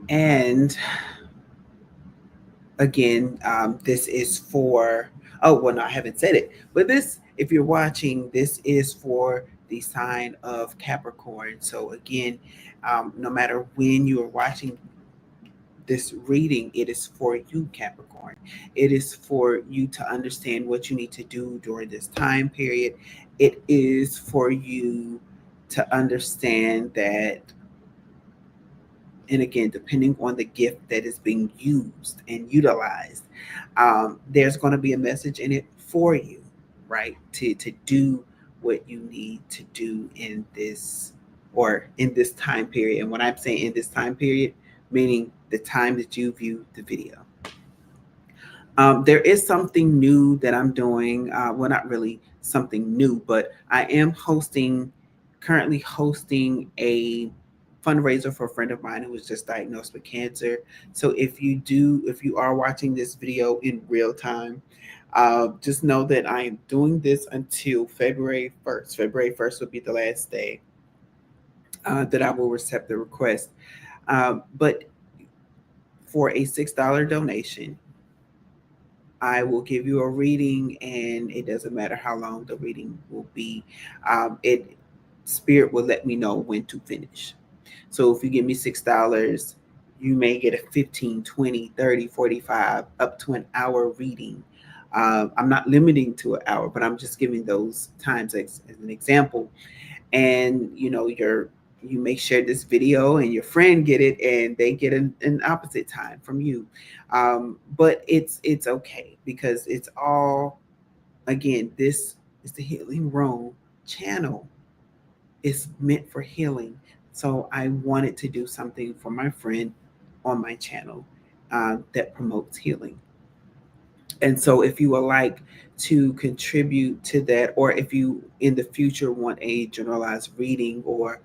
And again, this is for, oh, well, no, I haven't said it, but this, if you're watching, this is for the sign of Capricorn. So again, no matter when you are watching this reading, it is for you, Capricorn. It is for you to understand what you need to do during this time period. It is for you to understand that, and again, depending on the gift that is being used and utilized, there's going to be a message in it for you, right? To do what you need to do in this, or in this time period. And when I'm saying in this time period, meaning the time that you view the video. There is something new that I'm doing. Well, not really something new, but I am currently hosting a fundraiser for a friend of mine who was just diagnosed with cancer. So if you are watching this video in real time, just know that I am doing this until February 1st. February 1st will be the last day that I will accept the request. But for a $6 donation, I will give you a reading, and it doesn't matter how long the reading will be. It Spirit will let me know when to finish. So if you give me $6, you may get a 15, 20, 30, 45, up to an hour reading. I'm not limiting to an hour, but I'm just giving those times as an example. And you may share this video and your friend get it and they get an opposite time from you. But it's okay, because it's all, again, this is the Healing Room channel. It's meant for healing. So I wanted to do something for my friend on my channel that promotes healing. And so if you would like to contribute to that, or if you in the future want a generalized reading, or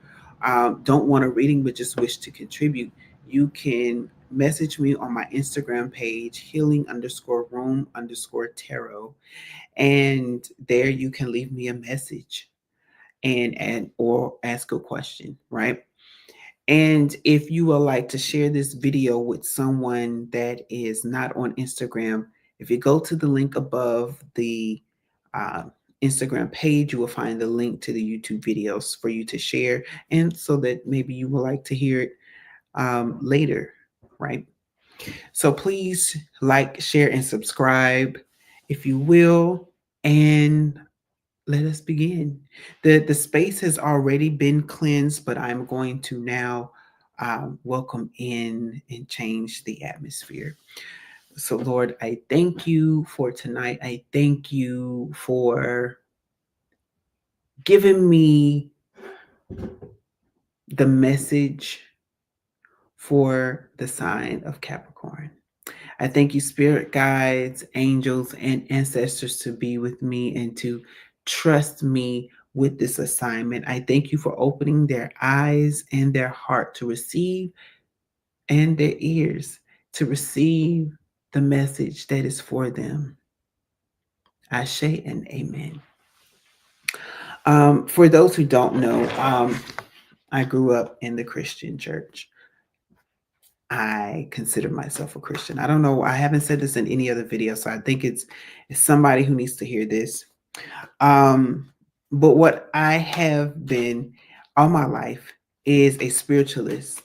don't want a reading but just wish to contribute, you can message me on my Instagram page, healing_room_tarot. And there you can leave me a message and or ask a question, right? And if you would like to share this video with someone that is not on Instagram, if you go to the link above the uh, Instagram page, you will find the link to the YouTube videos for you to share, and so that maybe you would like to hear it later, right? So please like, share, and subscribe if you will. And let us begin. The space has already been cleansed, but I'm going to now welcome in and change the atmosphere. So, Lord, I thank you for tonight. I thank you for giving me the message for the sign of Capricorn. I thank you, spirit guides, angels, and ancestors, to be with me and to trust me with this assignment. I thank you for opening their eyes and their heart to receive, and their ears to receive the message that is for them. Ashe and amen. For those who don't know, I grew up in the Christian church. I consider myself a Christian. I don't know. I haven't said this in any other video, so I think it's somebody who needs to hear this. Um, but what I have been all my life is a spiritualist,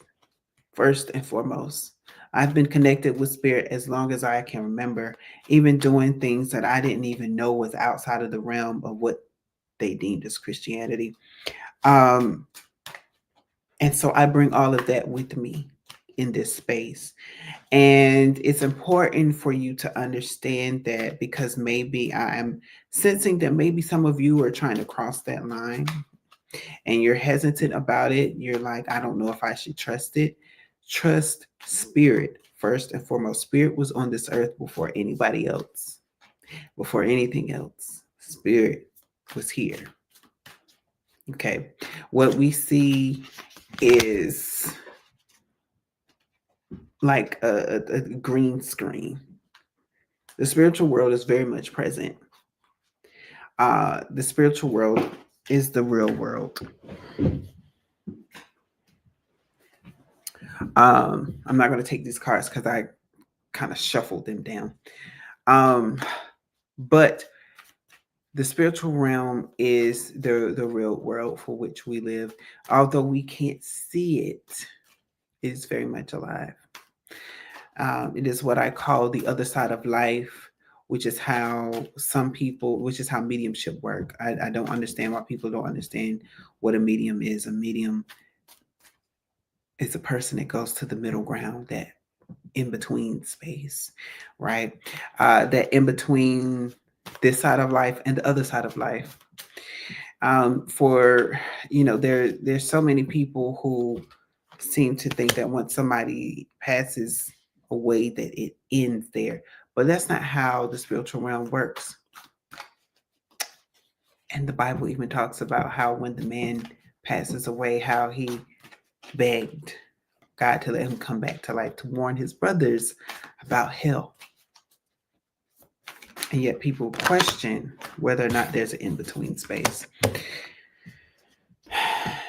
first and foremost. I've been connected with spirit as long as I can remember, even doing things that I didn't even know was outside of the realm of what they deemed as Christianity. Um, and so I bring all of that with me in this space. And it's important for you to understand that, because maybe I'm sensing that maybe some of you are trying to cross that line and you're hesitant about it. You're like, I don't know if I should trust it. Trust spirit first and foremost. Spirit was on this earth before anybody else, before anything else. Spirit was here. Okay. What we see is like a green screen. The spiritual world is very much present. The spiritual world is the real world. I'm not going to take these cards because I kind of shuffled them down. But the spiritual realm is the real world for which we live. Although we can't see it, it is very much alive. It is what I call the other side of life, which is how which is how mediumship work. I don't understand why people don't understand what a medium is. A medium is a person that goes to the middle ground, that in between space, right? That in between this side of life and the other side of life. For there's so many people who seem to think that once somebody passes away that it ends there, but that's not how the spiritual realm works. And the Bible even talks about how when the man passes away, how he begged God to let him come back to life, to warn his brothers about hell. And yet people question whether or not there's an in-between space.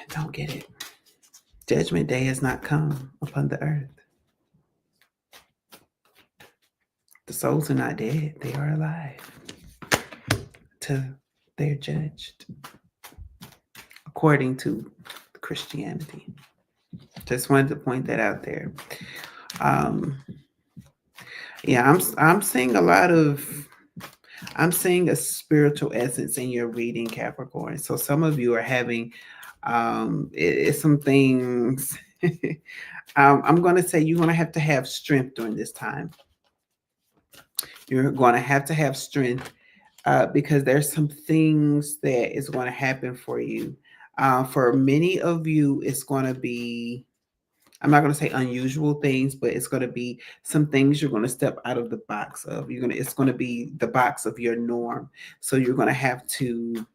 Don't get it. Judgment day has not come upon the earth. The souls are not dead. They are alive till they're judged according to Christianity. Just wanted to point that out there. I'm seeing I'm seeing a spiritual essence in your reading, Capricorn. So some of you are having some things. I'm going to say you're going to have strength during this time. You're going to have strength because there's some things that is going to happen for you. For many of you, it's going to be, I'm not going to say unusual things, but it's going to be some things you're going to step out of the box of. It's going to be the box of your norm. So you're going to have to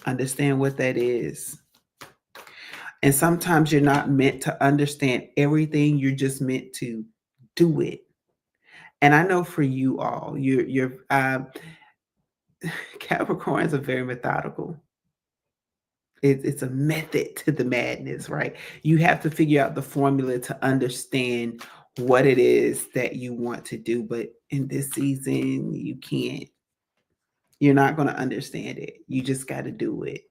understand what that is. And sometimes you're not meant to understand everything. You're just meant to do it. And I know for you all, you're Capricorns are very methodical. It's a method to the madness, right? You have to figure out the formula to understand what it is that you want to do. But in this season, you can't. You're not going to understand it. You just got to do it.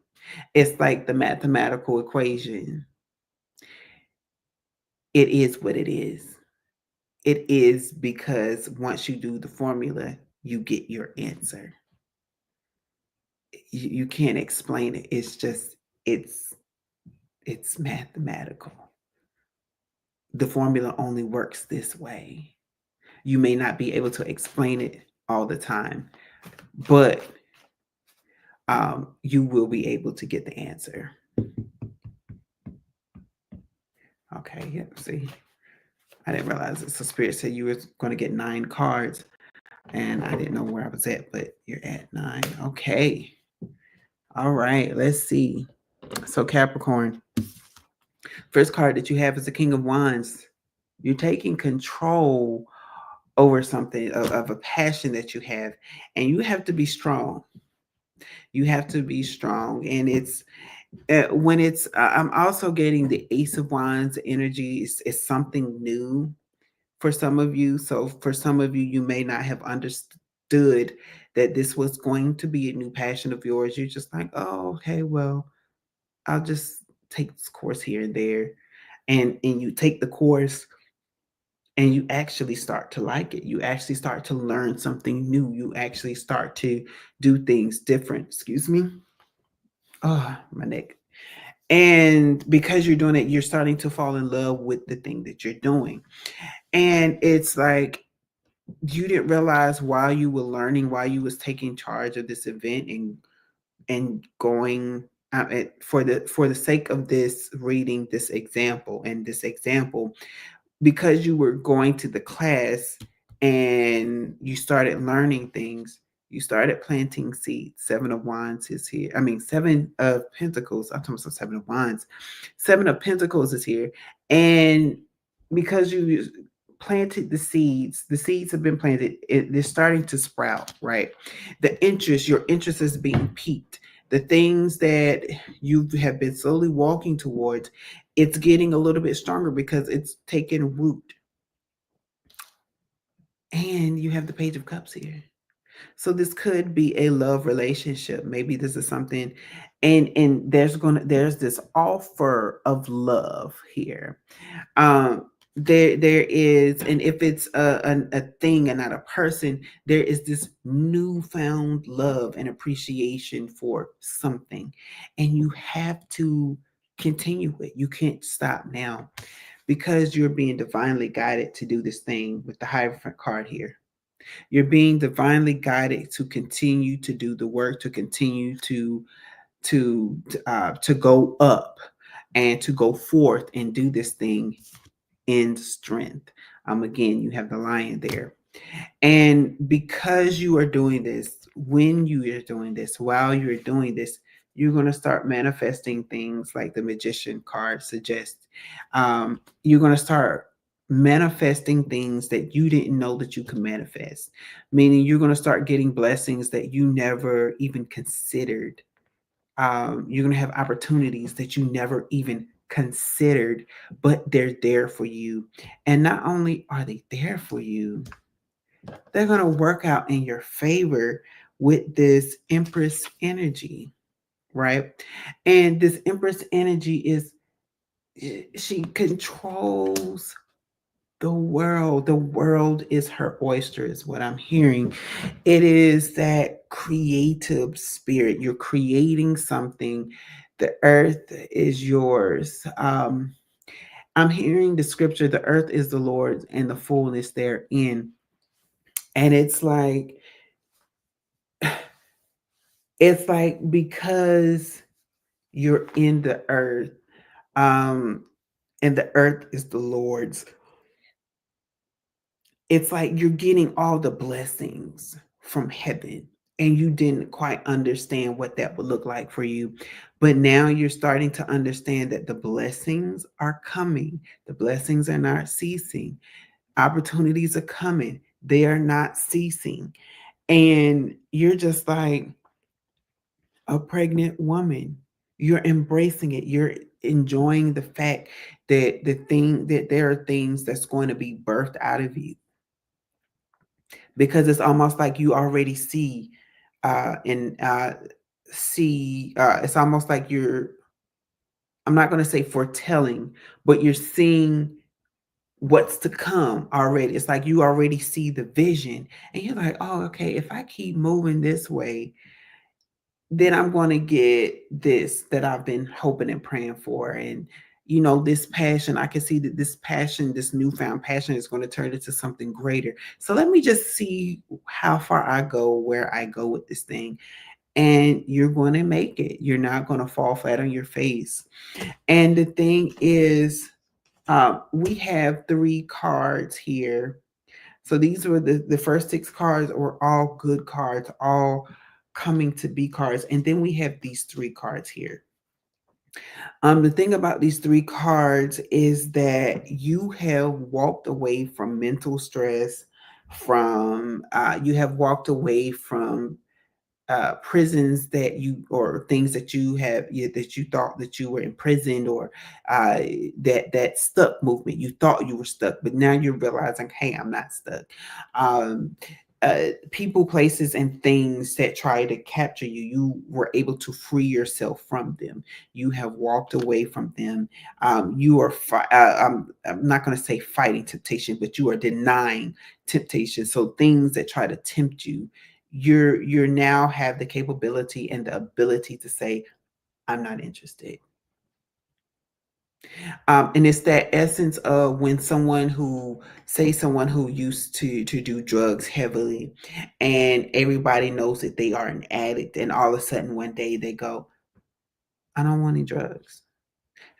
It's like the mathematical equation. It is what it is. It is because once you do the formula, you get your answer. You can't explain it. It's just, it's mathematical. The formula only works this way. You may not be able to explain it all the time, but you will be able to get the answer. Okay, yep, see, I didn't realize it. So Spirit said you were going to get 9 cards, and I didn't know where I was at, but you're at 9. Okay. All right, let's see. So Capricorn, first card that you have is the King of Wands. You're taking control over something of a passion that you have, and you have to be strong. You have to be strong, and it's when it's. I'm also getting the Ace of Wands energy. It's something new for some of you. So for some of you, you may not have understood that this was going to be a new passion of yours. You're just like, oh, okay, well, I'll just take this course here and there, and you take the course and you actually start to like it. You actually start to learn something new. You actually start to do things different. Excuse me. Oh, my neck. And because you're doing it, you're starting to fall in love with the thing that you're doing. And it's like you didn't realize while you were learning, while you was taking charge of this event and going for the sake of this reading, this example, because you were going to the class and you started learning things, you started planting seeds. 7 of Wands is here. I mean, 7 of Pentacles. I'm talking about 7 of Wands. 7 of Pentacles is here. And because you planted the seeds have been planted. They're starting to sprout, right? Your interest is being piqued. The things that you have been slowly walking towards, it's getting a little bit stronger because it's taking root. And you have the Page of Cups here. So this could be a love relationship. Maybe this is something, and there's this offer of love here. There is, and if it's a thing and not a person, there is this newfound love and appreciation for something, and you have to continue it. You can't stop now because you're being divinely guided to do this thing with the Hierophant card here. You're being divinely guided to continue to do the work, to continue to go up and to go forth and do this thing in strength. Again, you have the lion there. And because you are doing this, when you are doing this, while you're doing this, you're going to start manifesting things like the magician card suggests. You're going to start manifesting things that you didn't know that you could manifest, meaning you're going to start getting blessings that you never even considered. You're going to have opportunities that you never even considered, but they're there for you. And not only are they there for you, they're going to work out in your favor with this Empress energy, right? And this Empress energy is, she controls the world. The world is her oyster, is what I'm hearing. It is that creative spirit. You're creating something. The earth is yours. I'm hearing the scripture, the earth is the Lord's and the fullness therein. And it's like because you're in the earth, um, and the earth is the Lord's, it's like you're getting all the blessings from heaven and you didn't quite understand what that would look like for you. But now you're starting to understand that the blessings are coming. The blessings are not ceasing. Opportunities are coming. They are not ceasing. And you're just like a pregnant woman. You're embracing it. You're enjoying the fact that there are things that's going to be birthed out of you, because it's almost like you already see and see it's almost like you're, I'm not going to say foretelling, but you're seeing what's to come already. It's like you already see the vision and you're like, oh, okay, if I keep moving this way, then I'm going to get this that I've been hoping and praying for. And, this passion, I can see that this passion, this newfound passion is going to turn into something greater. So let me just see how far I go, where I go with this thing. And you're going to make it. You're not going to fall flat on your face. And the thing is, we have 3 cards here. So these were the first 6 cards were all good cards, all coming to be cards. And then we have these 3 cards here. The thing about these 3 cards is that you have walked away from mental stress, from you have walked away from prisons that you, or things that you have, that you thought that you were imprisoned, or that stuck movement. You thought you were stuck, but now you're realizing, hey, I'm not stuck. Um, People, places, and things that try to capture you, you were able to free yourself from them. You have walked away from them. You are, I'm not going to say fighting temptation, but you are denying temptation. So things that try to tempt you, you're now have the capability and the ability to say, I'm not interested. And it's that essence of when someone who used to do drugs heavily, and everybody knows that they are an addict, and all of a sudden one day they go, I don't want any drugs.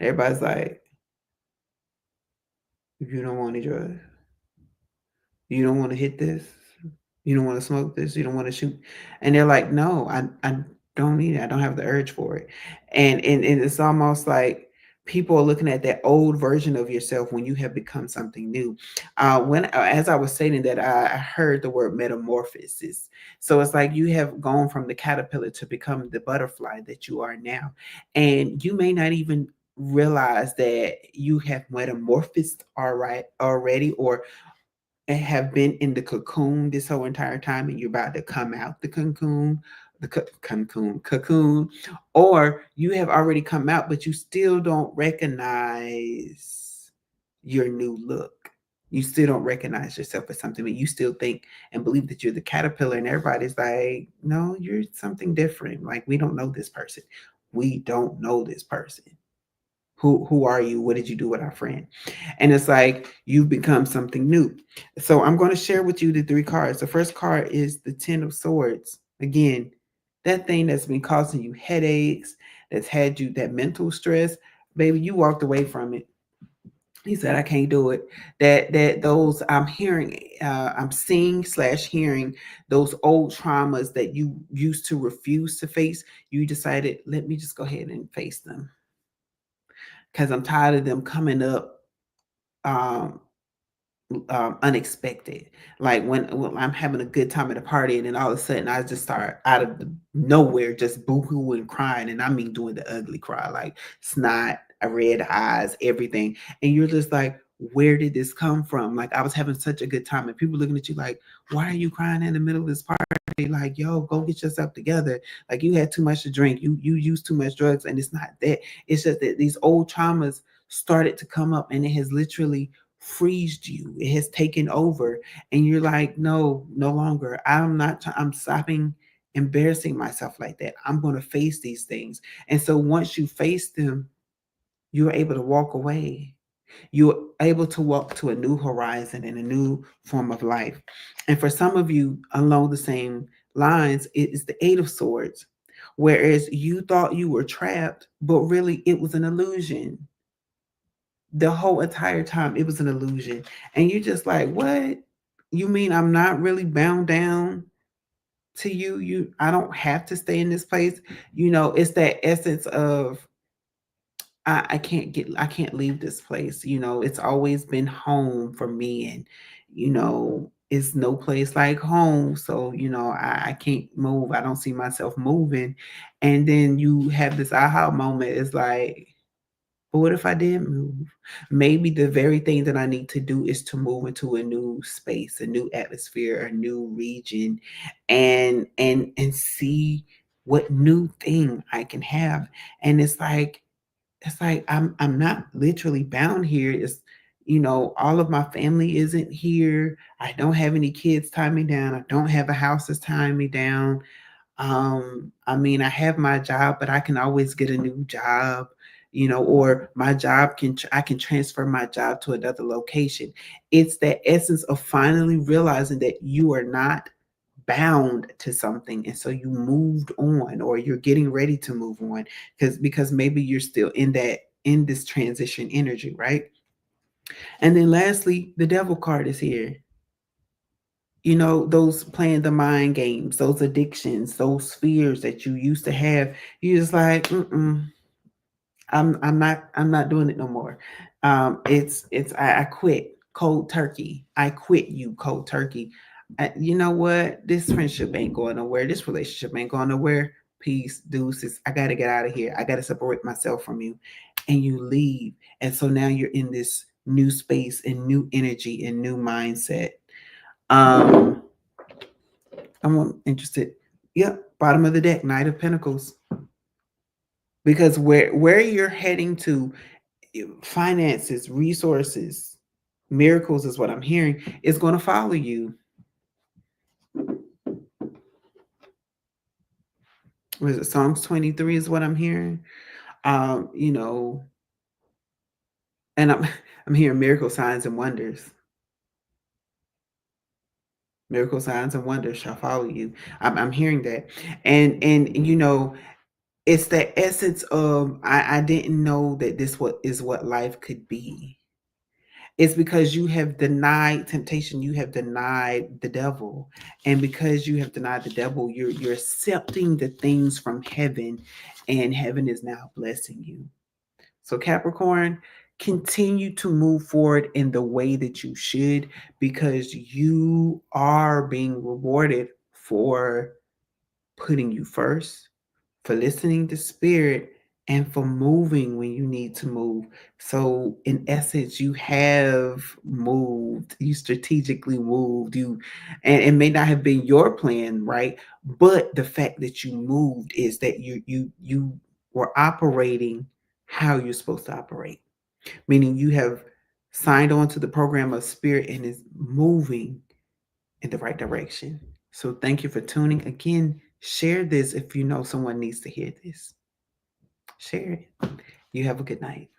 Everybody's like, you don't want any drugs, you don't want to hit this, you don't want to smoke this, you don't want to shoot. And they're like, no, I don't need it. I don't have the urge for it. And it's almost like people are looking at that old version of yourself when you have become something new. When As I was saying that, I heard the word metamorphosis. So it's like you have gone from the caterpillar to become the butterfly that you are now, and you may not even realize that you have metamorphosed all right already, or have been in the cocoon this whole entire time, and you're about to come out the cocoon, cocoon, or you have already come out, but you still don't recognize your new look. You still don't recognize yourself as something, but you still think and believe that you're the caterpillar, and everybody's like, no, you're something different. Like, we don't know this person. We don't know this person. Who are you? What did you do with our friend? And it's like you've become something new. So I'm going to share with you the three cards. The first card is the Ten of Swords. Again, that thing that's been causing you headaches, that's had you that mental stress, baby, you walked away from it. He said, I can't do it. That those I'm hearing, I'm seeing slash hearing those old traumas that you used to refuse to face. You decided, let me just go ahead and face them, because I'm tired of them coming up um, unexpected. Like when I'm having a good time at a party, and then all of a sudden I just start out of nowhere just boohoo and crying, and I mean doing the ugly cry, like snot, red eyes, everything, and you're just like, where did this come from? Like, I was having such a good time, and people looking at you like, why are you crying in the middle of this party? Like, yo, go get yourself together. Like, you had too much to drink, you used too much drugs, and it's not that. It's just that these old traumas started to come up, and it has literally freezed you. It has taken over, and you're like, no, no longer. I'm stopping embarrassing myself like that. I'm going to face these things. And so once you face them, you're able to walk away. You're able to walk to a new horizon and a new form of life. And for some of you, along the same lines, it is the Eight of Swords. Whereas you thought you were trapped, but really it was an illusion. The whole entire time it was an illusion. And you're just like, what? You mean I'm not really bound down to you? I don't have to stay in this place. It's that essence of I can't leave this place. It's always been home for me, and it's no place like home. So, I can't move. I don't see myself moving. And then you have this aha moment. It's like, but what if I did move? Maybe the very thing that I need to do is to move into a new space, a new atmosphere, a new region, and see what new thing I can have. And it's like I'm not literally bound here. It's all of my family isn't here. I don't have any kids tying me down. I don't have a house that's tying me down. I mean, I have my job, but I can always get a new job, or my job I can transfer my job to another location. It's that essence of finally realizing that you are not bound to something, and so you moved on, or you're getting ready to move on, because maybe you're still in this transition energy, right? And then lastly, the devil card is here. Those playing the mind games, those addictions, those fears that you used to have. You're just like, I'm not doing it no more. It's I quit cold turkey. I quit you cold turkey. You know what? This friendship ain't going nowhere. This relationship ain't going nowhere. Peace, deuces. I gotta get out of here. I gotta separate myself from you. And you leave. And so now you're in this new space and new energy and new mindset. Um, I'm interested. Yep, bottom of the deck, Knight of Pentacles. Because where you're heading to, finances, resources, miracles is what I'm hearing, is going to follow you. Was it Psalms 23 is what I'm hearing? Um, you know, and I'm hearing miracle signs and wonders. Miracle signs and wonders shall follow you. I'm hearing that. And it's the essence of I didn't know that is what life could be. It's because you have denied temptation, you have denied the devil. And because you have denied the devil, you're accepting the things from heaven, and heaven is now blessing you. So, Capricorn, continue to move forward in the way that you should, because you are being rewarded for putting you first, for listening to spirit, and for moving when you need to move. So, in essence, you have moved, you strategically moved, and it may not have been your plan, right? But the fact that you moved is that you were operating how you're supposed to operate, meaning you have signed on to the program of spirit and is moving in the right direction. So thank you for tuning. Again, share this if you know someone needs to hear this. Share it. You have a good night.